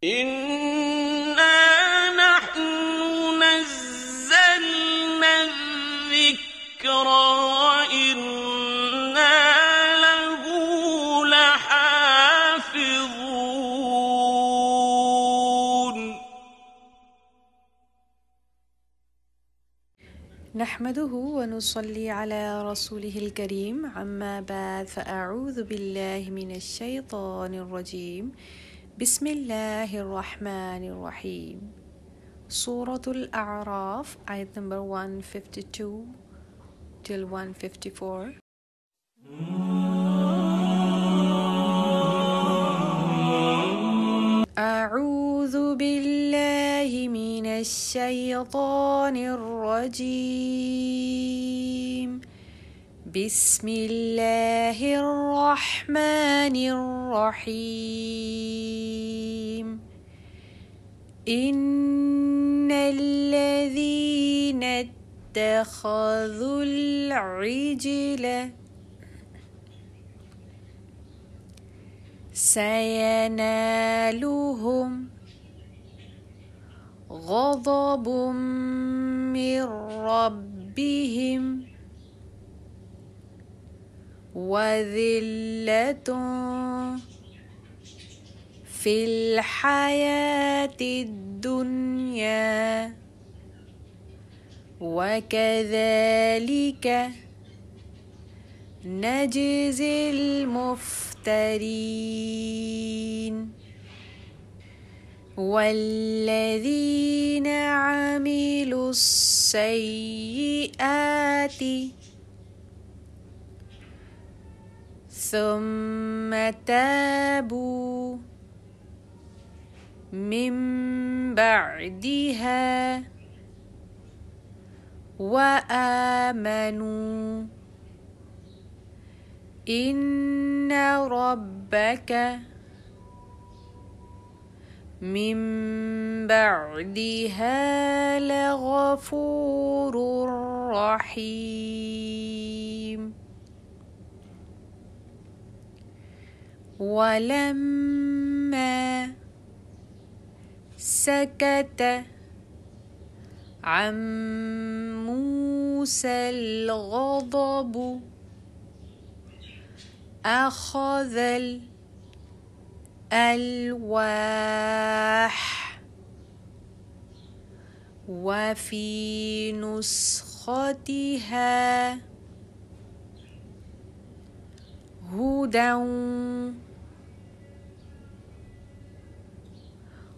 إِنَّا نَحْنُ نَزَّلْنَا الذِّكْرَ وَإِنَّا لَهُ لَحَافِظُونَ نحمده ونصلي على رسوله الكريم عما بعد فأعوذ بالله من الشيطان الرجيم بسم الله الرحمن الرحيم سورة الأعراف ayat number 152 till 154. أعوذ بالله من الشيطان الرجيم بسم الله الرحمن الرحيم إن الذين اتخذوا العجل سينالهم غضب من ربهم وذلة في الحياة الدنيا وكذلك نجزي المفترين والذين عملوا السيئات ثم تابوا من بعدها وآمنوا إن ربك من بعدها لغفور رحيم ولما سكت عن موسى الغضب أخذ الألواح وفي نسختها هدى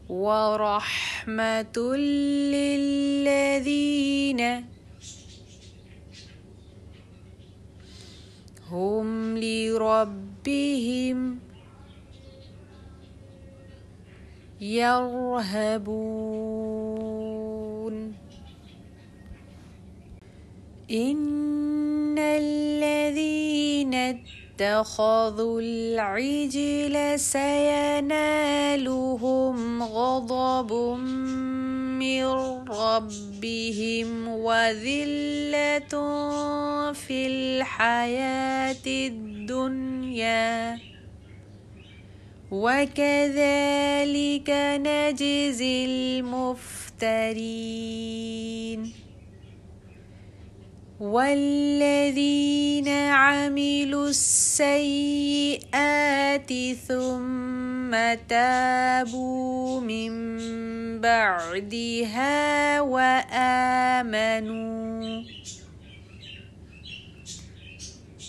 ورحمة للذين هم لربهم يرهبون إن الذين اتخذوا العجل سينالهم غضب من ربهم وذلة في الحياة الدنيا وكذلك نجزي المفترين والذين عملوا السيئات ثم تابوا من بعدها وآمنوا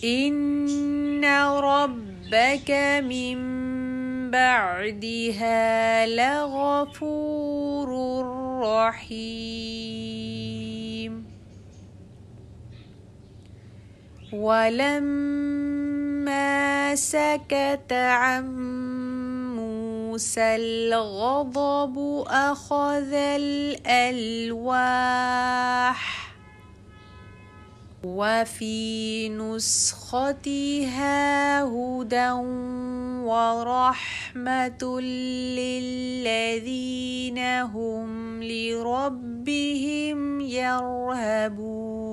إن ربك من بعدها لغفور رحيم ولما سكت عن موسى الغضب أخذ الألواح وفي نسختها هدى ورحمة للذين هم لربهم يرهبون